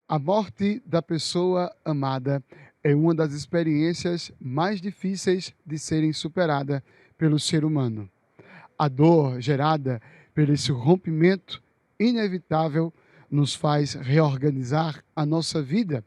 A morte da pessoa amada é uma das experiências mais difíceis de serem superada pelo ser humano. A dor gerada por esse rompimento inevitável nos faz reorganizar a nossa vida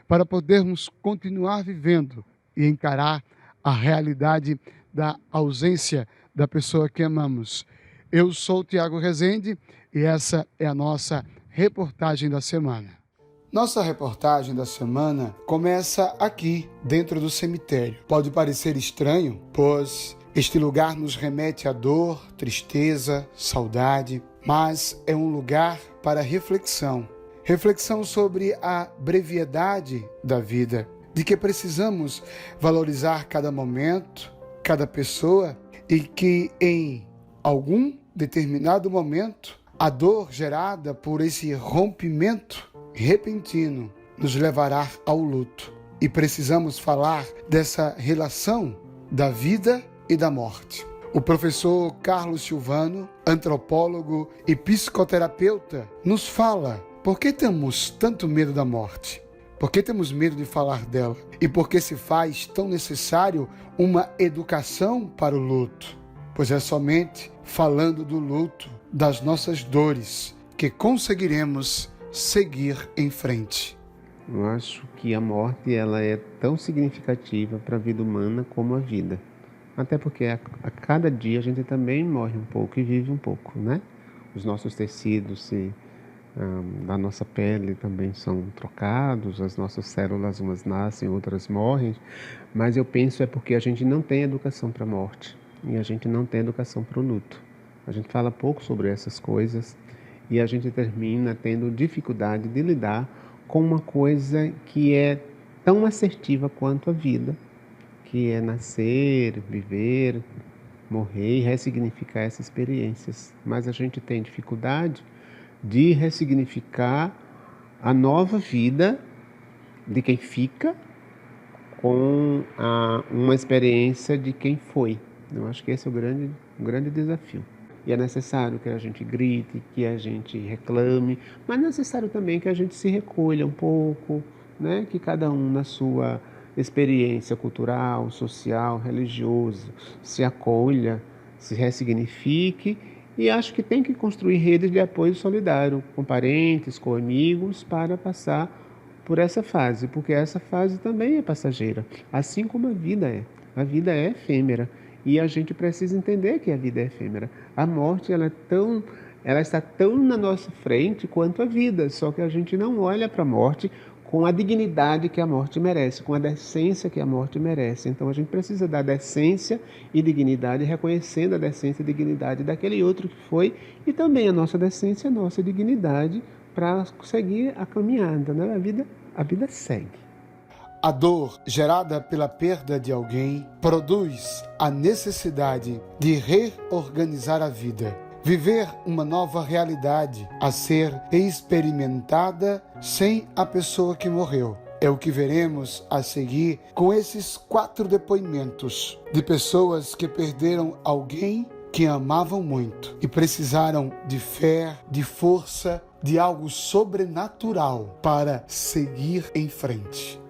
para podermos continuar vivendo e encarar a realidade da ausência da pessoa que amamos. Eu sou o Tiago Rezende e essa é a nossa reportagem da semana. Nossa reportagem da semana começa aqui, dentro do cemitério. Pode parecer estranho, pois este lugar nos remete à dor, tristeza, saudade, mas é um lugar para reflexão. Reflexão sobre a brevidade da vida, de que precisamos valorizar cada momento, cada pessoa e que em algum determinado momento a dor gerada por esse rompimento repentino nos levará ao luto. E precisamos falar dessa relação da vida e da morte. O professor Carlos Silvano, antropólogo e psicoterapeuta, nos fala por que temos tanto medo da morte, por que temos medo de falar dela e por que se faz tão necessário uma educação para o luto. Pois é somente falando do luto, das nossas dores, que conseguiremos seguir em frente. Eu acho que a morte ela é tão significativa para a vida humana como a vida. Até porque a cada dia a gente também morre um pouco e vive um pouco, né? Os nossos tecidos da nossa pele também são trocados, as nossas células umas nascem, outras morrem. Mas eu penso é porque a gente não tem educação para a morte e a gente não tem educação para o luto. A gente fala pouco sobre essas coisas. E a gente termina tendo dificuldade de lidar com uma coisa que é tão assertiva quanto a vida, que é nascer, viver, morrer e ressignificar essas experiências. Mas a gente tem dificuldade de ressignificar a nova vida de quem fica com uma experiência de quem foi. Eu acho que esse é o grande desafio. E é necessário que a gente grite, que a gente reclame, mas é necessário também que a gente se recolha um pouco, né? Que cada um na sua experiência cultural, social, religiosa, se acolha, se ressignifique e acho que tem que construir redes de apoio solidário com parentes, com amigos, para passar por essa fase, porque essa fase também é passageira, assim como a vida é. A vida é efêmera. E a gente precisa entender que a vida é efêmera. A morte ela está tão na nossa frente quanto a vida, só que a gente não olha para a morte com a dignidade que a morte merece, com a decência que a morte merece. Então a gente precisa dar decência e dignidade, reconhecendo a decência e dignidade daquele outro que foi, e também a nossa decência, a nossa dignidade, para seguir a caminhada, né? A vida segue. A dor gerada pela perda de alguém produz a necessidade de reorganizar a vida, viver uma nova realidade a ser experimentada sem a pessoa que morreu. É o que veremos a seguir com esses 4 depoimentos de pessoas que perderam alguém que amavam muito e precisaram de fé, de força, de algo sobrenatural para seguir em frente.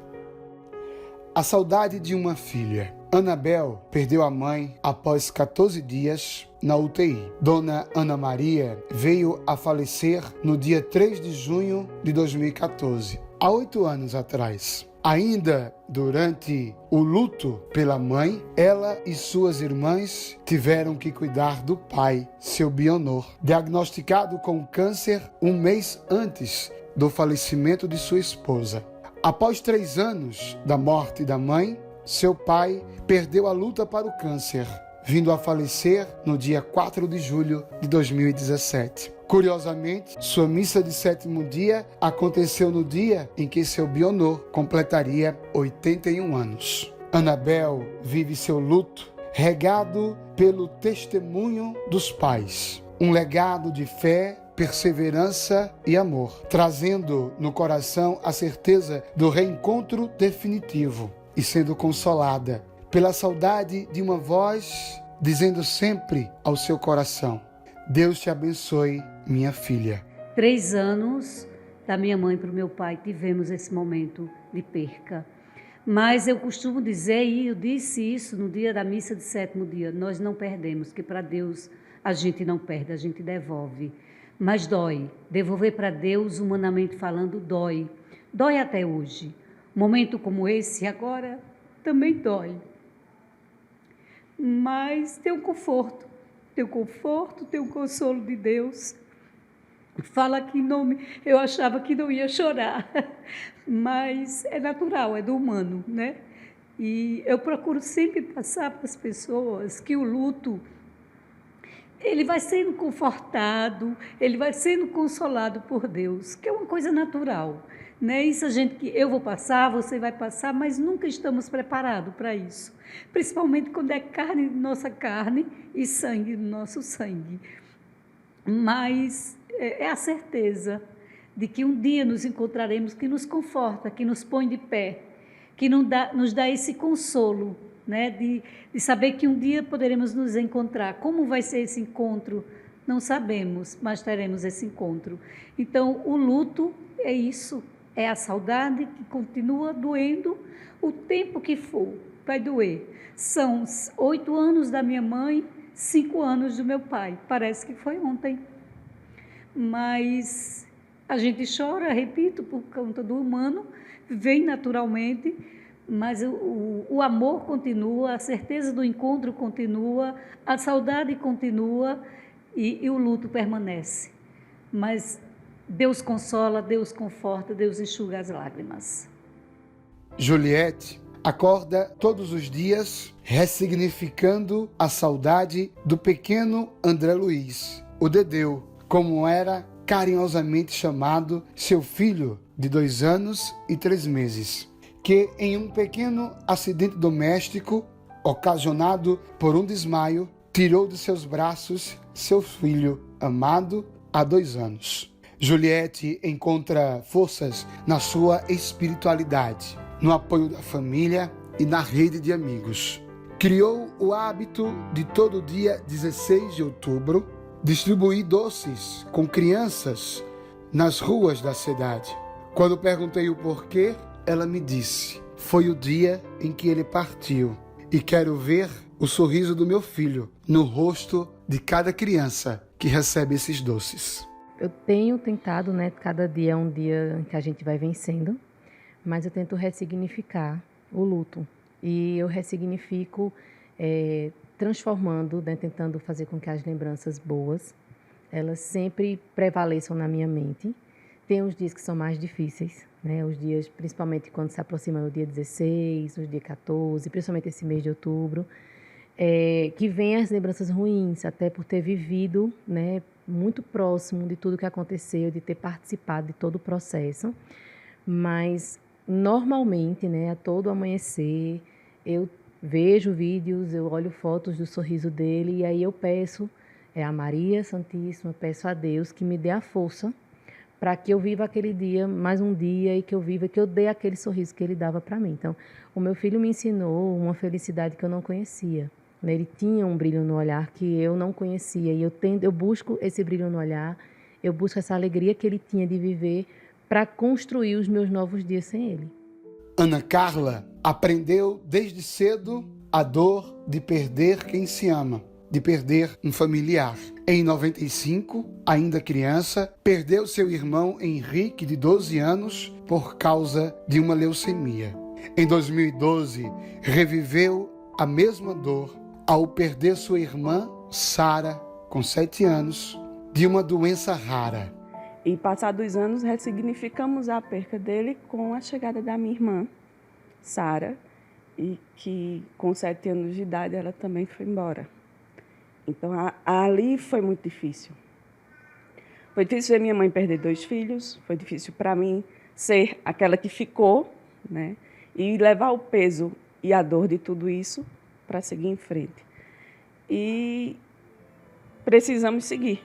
A saudade de uma filha. Anabel perdeu a mãe após 14 dias na UTI. Dona Ana Maria veio a falecer no dia 3 de junho de 2014, há 8 anos atrás. Ainda durante o luto pela mãe, ela e suas irmãs tiveram que cuidar do pai, seu Bionor, diagnosticado com câncer um mês antes do falecimento de sua esposa. Após 3 anos da morte da mãe, seu pai perdeu a luta para o câncer, vindo a falecer no dia 4 de julho de 2017. Curiosamente, sua missa de 7º dia aconteceu no dia em que seu Bionor completaria 81 anos. Anabel vive seu luto regado pelo testemunho dos pais, um legado de fé, perseverança e amor, trazendo no coração a certeza do reencontro definitivo e sendo consolada pela saudade de uma voz dizendo sempre ao seu coração: Deus te abençoe, minha filha. 3 anos da minha mãe para o meu pai, tivemos esse momento de perca. Mas eu costumo dizer, e eu disse isso no dia da missa de 7º dia, nós não perdemos, que para Deus a gente não perde, a gente devolve. Mas dói. Devolver para Deus, humanamente falando, dói. Dói até hoje. Momento como esse agora também dói. Mas tem um conforto, tem o consolo de Deus. Fala que não, eu achava que não ia chorar, mas é natural, é do humano, né? E eu procuro sempre passar para as pessoas que o luto, ele vai sendo confortado, ele vai sendo consolado por Deus, que é uma coisa natural, né? Isso eu vou passar, você vai passar, mas nunca estamos preparados para isso, principalmente quando é carne de nossa carne e sangue do nosso sangue. Mas é a certeza de que um dia nos encontraremos que nos conforta, que nos põe de pé, que nos dá esse consolo, né? De saber que um dia poderemos nos encontrar. Como vai ser esse encontro? Não sabemos, mas teremos esse encontro. Então, o luto é isso, é a saudade que continua doendo o tempo que for, vai doer. São 8 anos da minha mãe, 5 anos do meu pai, parece que foi ontem. Mas a gente chora, repito, por conta do humano, vem naturalmente, mas o amor continua, a certeza do encontro continua, a saudade continua e o luto permanece. Mas Deus consola, Deus conforta, Deus enxuga as lágrimas. Juliette acorda todos os dias ressignificando a saudade do pequeno André Luiz, o Dedeu, como era carinhosamente chamado seu filho de 2 anos e 3 meses, que em um pequeno acidente doméstico, ocasionado por um desmaio, tirou de seus braços seu filho amado há 2 anos. Juliette encontra forças na sua espiritualidade, no apoio da família e na rede de amigos. Criou o hábito de todo dia 16 de outubro distribuir doces com crianças nas ruas da cidade. Quando perguntei o porquê, ela me disse: foi o dia em que ele partiu e quero ver o sorriso do meu filho no rosto de cada criança que recebe esses doces. Eu tenho tentado, né? Cada dia é um dia que a gente vai vencendo, mas eu tento ressignificar o luto. E eu ressignifico transformando, né, tentando fazer com que as lembranças boas, elas sempre prevaleçam na minha mente. Tem os dias que são mais difíceis, né? Os dias, principalmente quando se aproxima o dia 16, o dia 14, principalmente esse mês de outubro, que vem as lembranças ruins, até por ter vivido, né, muito próximo de tudo que aconteceu, de ter participado de todo o processo. Mas, normalmente, né, a todo amanhecer, eu vejo vídeos, eu olho fotos do sorriso dele e aí eu peço a Maria Santíssima, peço a Deus que me dê a força para que eu viva aquele dia, mais um dia, e que eu dê aquele sorriso que ele dava para mim. Então, o meu filho me ensinou uma felicidade que eu não conhecia. Ele tinha um brilho no olhar que eu não conhecia e eu busco esse brilho no olhar, eu busco essa alegria que ele tinha de viver para construir os meus novos dias sem ele. Ana Carla aprendeu desde cedo a dor de perder quem se ama, de perder um familiar. Em 95, ainda criança, perdeu seu irmão Henrique, de 12 anos, por causa de uma leucemia. Em 2012, reviveu a mesma dor ao perder sua irmã, Sara, com 7 anos, de uma doença rara. E passados os anos, ressignificamos a perca dele com a chegada da minha irmã, Sara, e que com 7 anos de idade ela também foi embora. Então, ali foi muito difícil. Foi difícil ver minha mãe perder 2 filhos, foi difícil para mim ser aquela que ficou, né, e levar o peso e a dor de tudo isso para seguir em frente. E precisamos seguir.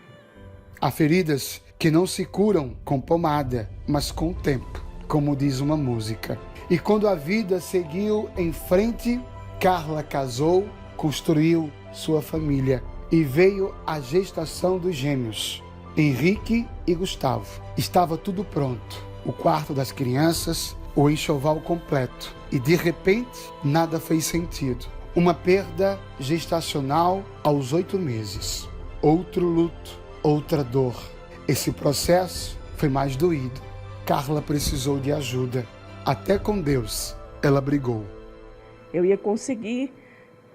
Há feridas que não se curam com pomada, mas com o tempo, como diz uma música. E quando a vida seguiu em frente, Carla casou, construiu sua família e veio a gestação dos gêmeos, Henrique e Gustavo. Estava tudo pronto. O quarto das crianças, o enxoval completo. E de repente, nada fez sentido. Uma perda gestacional aos 8 meses. Outro luto, outra dor. Esse processo foi mais doído. Carla precisou de ajuda. Até com Deus, ela brigou. Eu ia conseguir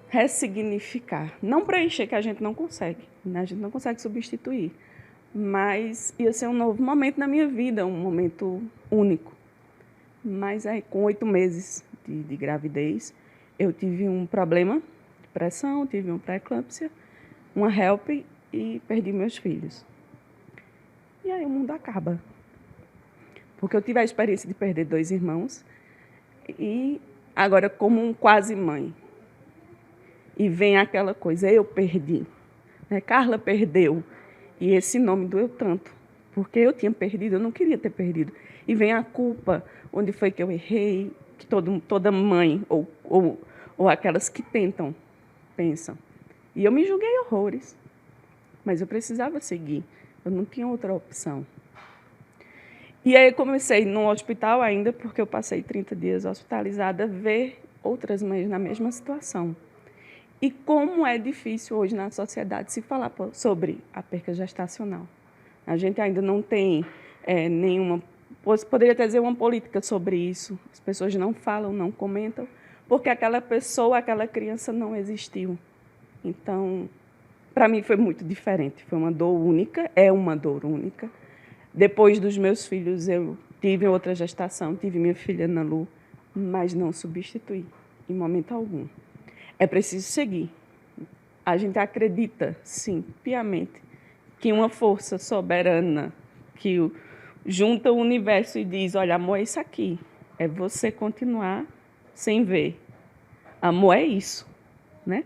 ressignificar. Não preencher, que a gente não consegue. Né? A gente não consegue substituir. Mas ia ser um novo momento na minha vida, um momento único. Mas aí, com 8 meses de gravidez, eu tive um problema de pressão, tive uma pré-eclâmpsia, uma HELP e perdi meus filhos. E aí o mundo acaba. Porque eu tive a experiência de perder 2 irmãos e agora como um quase mãe. E vem aquela coisa, eu perdi. Né? Carla perdeu. E esse nome doeu tanto, porque eu tinha perdido, eu não queria ter perdido. E vem a culpa, onde foi que eu errei, que toda mãe, ou aquelas que tentam, pensam. E eu me julguei horrores, mas eu precisava seguir, eu não tinha outra opção. E aí eu comecei no hospital ainda, porque eu passei 30 dias hospitalizada, a ver outras mães na mesma situação. E como é difícil hoje na sociedade se falar sobre a perca gestacional. A gente ainda não tem nenhuma, poderia até dizer uma política sobre isso. As pessoas não falam, não comentam, porque aquela pessoa, aquela criança não existiu. Então, para mim foi muito diferente. Foi uma dor única, é uma dor única. Depois dos meus filhos, eu tive outra gestação, tive minha filha Ana Lu, mas não substituí em momento algum. É preciso seguir. A gente acredita, sim, piamente, que uma força soberana que junta o universo e diz, olha, amor é isso aqui, é você continuar sem ver. Amor é isso, né?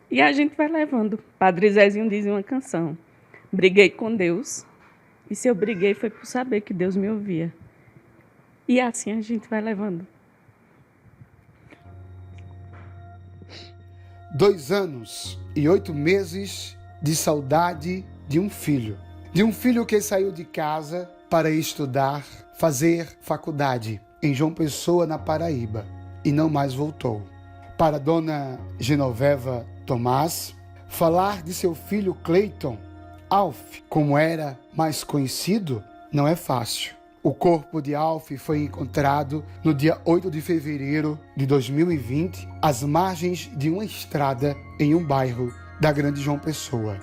E a gente vai levando. Padre Zezinho diz uma canção, briguei com Deus, e se eu briguei foi por saber que Deus me ouvia. E assim a gente vai levando. 2 anos e 8 meses de saudade de um filho. De um filho que saiu de casa para estudar, fazer faculdade em João Pessoa, na Paraíba, e não mais voltou. Para Dona Genoveva Tomás, falar de seu filho Cleiton, Alf, como era mais conhecido, não é fácil. O corpo de Alf foi encontrado no dia 8 de fevereiro de 2020, às margens de uma estrada em um bairro da Grande João Pessoa.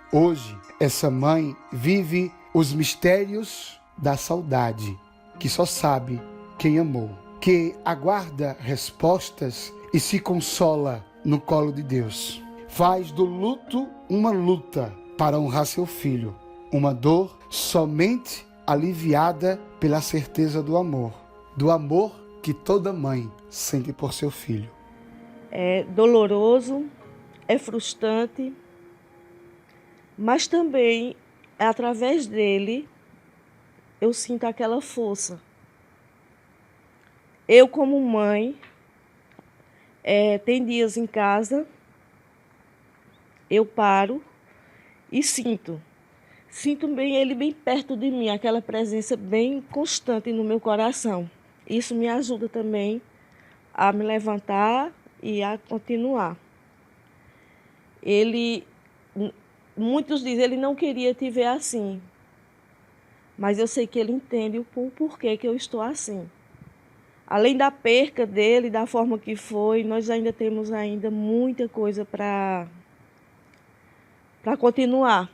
Hoje, essa mãe vive os mistérios da saudade, que só sabe quem amou, que aguarda respostas e se consola no colo de Deus. Faz do luto uma luta para honrar seu filho, uma dor somente aliviada pela certeza do amor que toda mãe sente por seu filho. É doloroso, é frustrante, mas também, através dele, eu sinto aquela força. Eu, como mãe, tem dias em casa, eu paro e sinto bem ele bem perto de mim, aquela presença bem constante no meu coração. Isso me ajuda também a me levantar e a continuar. Muitos dizem, ele não queria te ver assim, mas eu sei que ele entende o porquê que eu estou assim. Além da perca dele, da forma que foi, nós ainda temos muita coisa para continuar.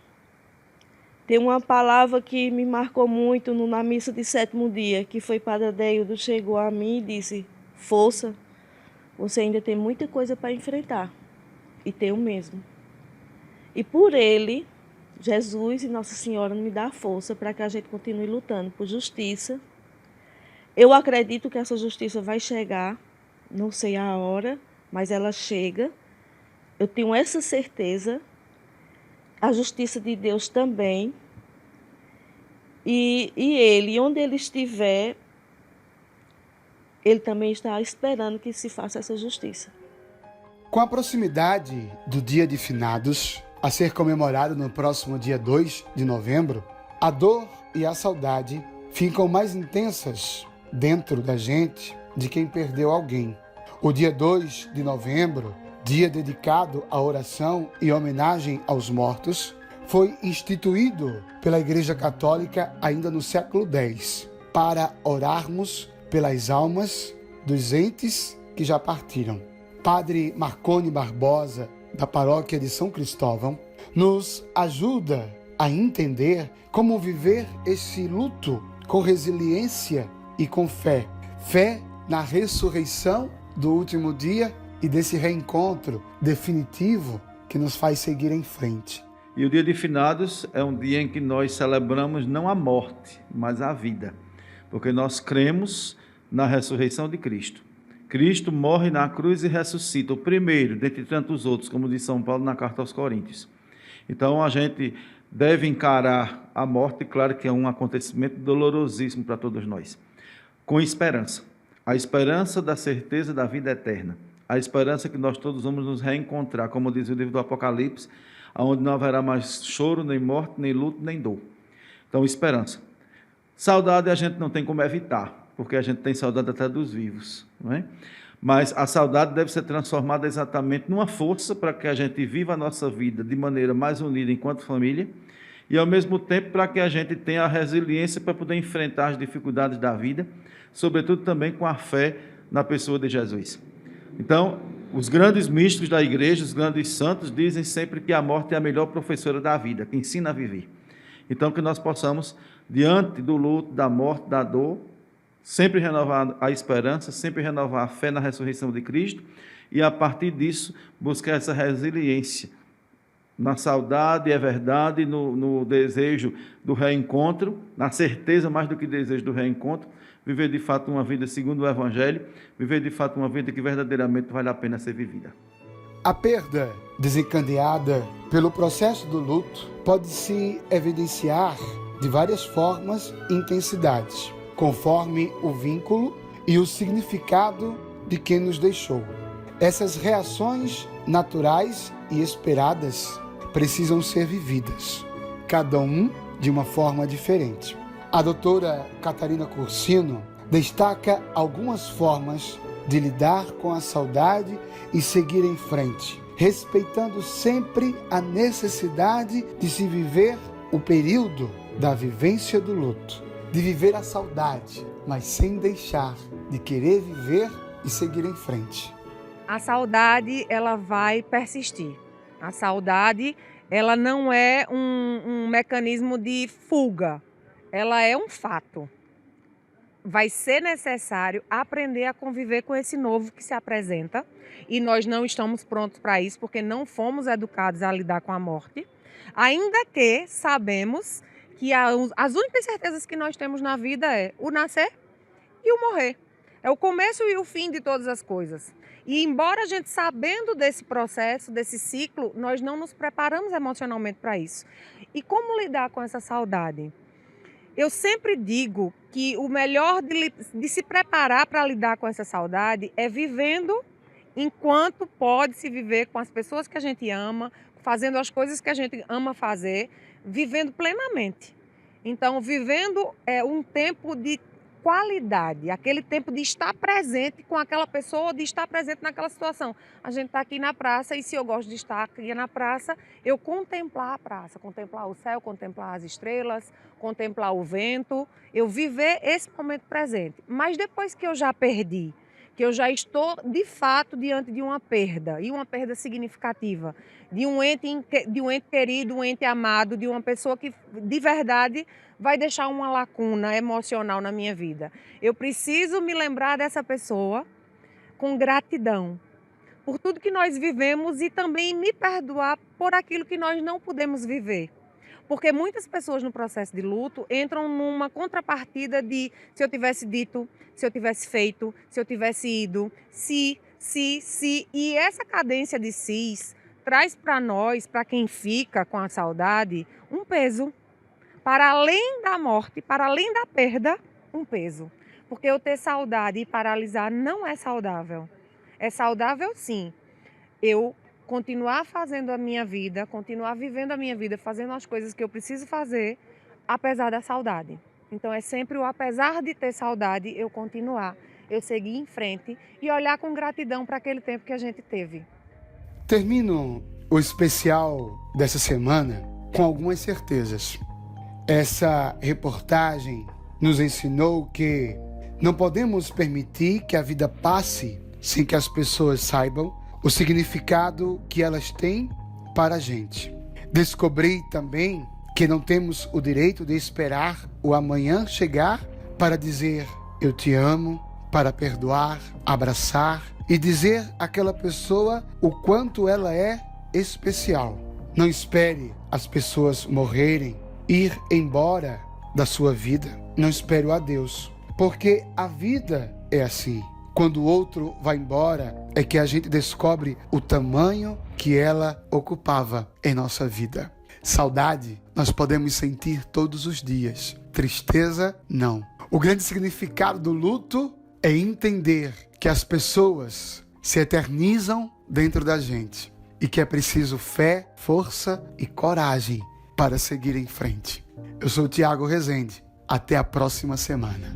Tem uma palavra que me marcou muito na missa de 7º dia, que foi Padre Adeildo, chegou a mim e disse, força, você ainda tem muita coisa para enfrentar. E tenho mesmo. E por ele, Jesus e Nossa Senhora me dá força para que a gente continue lutando por justiça. Eu acredito que essa justiça vai chegar, não sei a hora, mas ela chega. Eu tenho essa certeza. A justiça de Deus também. E ele, onde ele estiver, ele também está esperando que se faça essa justiça. Com a proximidade do Dia de Finados, a ser comemorado no próximo dia 2 de novembro, A dor e a saudade ficam mais intensas dentro da gente de quem perdeu alguém. O dia 2 de novembro, dia dedicado à oração e homenagem aos mortos, foi instituído pela Igreja Católica ainda no século X, para orarmos pelas almas dos entes que já partiram. Padre Marconi Barbosa, da paróquia de São Cristóvão, nos ajuda a entender como viver esse luto com resiliência e com fé. Fé na ressurreição do último dia e desse reencontro definitivo que nos faz seguir em frente. E o dia de finados é um dia em que nós celebramos não a morte, mas a vida, porque nós cremos na ressurreição de Cristo. Cristo morre na cruz e ressuscita, o primeiro dentre tantos outros, como diz São Paulo na carta aos Coríntios. Então a gente deve encarar a morte, claro que é um acontecimento dolorosíssimo para todos nós, com esperança. A esperança da certeza da vida eterna. A esperança que nós todos vamos nos reencontrar, como diz o livro do Apocalipse, onde não haverá mais choro, nem morte, nem luto, nem dor. Então, esperança. Saudade a gente não tem como evitar, porque a gente tem saudade até dos vivos, não é? Mas a saudade deve ser transformada exatamente numa força para que a gente viva a nossa vida de maneira mais unida enquanto família e, ao mesmo tempo, para que a gente tenha a resiliência para poder enfrentar as dificuldades da vida, sobretudo também com a fé na pessoa de Jesus. Então, os grandes místicos da igreja, os grandes santos, dizem sempre que a morte é a melhor professora da vida, que ensina a viver. Então, que nós possamos, diante do luto, da morte, da dor, sempre renovar a esperança, sempre renovar a fé na ressurreição de Cristo e, a partir disso, buscar essa resiliência na saudade, é verdade, no desejo do reencontro, na certeza mais do que desejo do reencontro, viver de fato uma vida segundo o Evangelho, viver de fato uma vida que verdadeiramente vale a pena ser vivida. A perda desencadeada pelo processo do luto pode se evidenciar de várias formas e intensidades, conforme o vínculo e o significado de quem nos deixou. Essas reações naturais e esperadas precisam ser vividas, cada um de uma forma diferente. A doutora Catarina Cursino destaca algumas formas de lidar com a saudade e seguir em frente, respeitando sempre a necessidade de se viver o período da vivência do luto, de viver a saudade, mas sem deixar de querer viver e seguir em frente. A saudade, ela vai persistir. A saudade, ela não é um mecanismo de fuga, ela é um fato. Vai ser necessário aprender a conviver com esse novo que se apresenta e nós não estamos prontos para isso porque não fomos educados a lidar com a morte, ainda que sabemos que as únicas certezas que nós temos na vida é o nascer e o morrer. É o começo e o fim de todas as coisas. E embora a gente sabendo desse processo, desse ciclo, nós não nos preparamos emocionalmente para isso. E como lidar com essa saudade? Eu sempre digo que o melhor de se preparar para lidar com essa saudade é vivendo enquanto pode se viver com as pessoas que a gente ama, fazendo as coisas que a gente ama fazer, vivendo plenamente. Então, vivendo um tempo de qualidade, aquele tempo de estar presente com aquela pessoa, de estar presente naquela situação. A gente está aqui na praça e se eu gosto de estar aqui na praça, eu contemplar a praça, contemplar o céu, contemplar as estrelas, contemplar o vento, eu viver esse momento presente. Mas depois que eu já perdi, que eu já estou de fato diante de uma perda, e uma perda significativa, de um ente querido, um ente amado, de uma pessoa que de verdade vai deixar uma lacuna emocional na minha vida. Eu preciso me lembrar dessa pessoa com gratidão por tudo que nós vivemos e também me perdoar por aquilo que nós não pudemos viver. Porque muitas pessoas no processo de luto entram numa contrapartida de se eu tivesse dito, se eu tivesse feito, se eu tivesse ido, se. E essa cadência de sis traz para nós, para quem fica com a saudade, um peso. Para além da morte, para além da perda, um peso. Porque eu ter saudade e paralisar não é saudável. É saudável, sim, eu continuar fazendo a minha vida, continuar vivendo a minha vida, fazendo as coisas que eu preciso fazer, apesar da saudade. Então é sempre o apesar de ter saudade, eu continuar, eu seguir em frente e olhar com gratidão para aquele tempo que a gente teve. Termino o especial dessa semana com algumas certezas. Essa reportagem nos ensinou que não podemos permitir que a vida passe sem que as pessoas saibam o significado que elas têm para a gente. Descobri também que não temos o direito de esperar o amanhã chegar para dizer eu te amo, para perdoar, abraçar e dizer àquela pessoa o quanto ela é especial. Não espere as pessoas morrerem, ir embora da sua vida. Não espere o adeus, porque a vida é assim. Quando o outro vai embora, é que a gente descobre o tamanho que ela ocupava em nossa vida. Saudade nós podemos sentir todos os dias. Tristeza, não. O grande significado do luto é entender que as pessoas se eternizam dentro da gente e que é preciso fé, força e coragem para seguir em frente. Eu sou o Tiago Rezende. Até a próxima semana.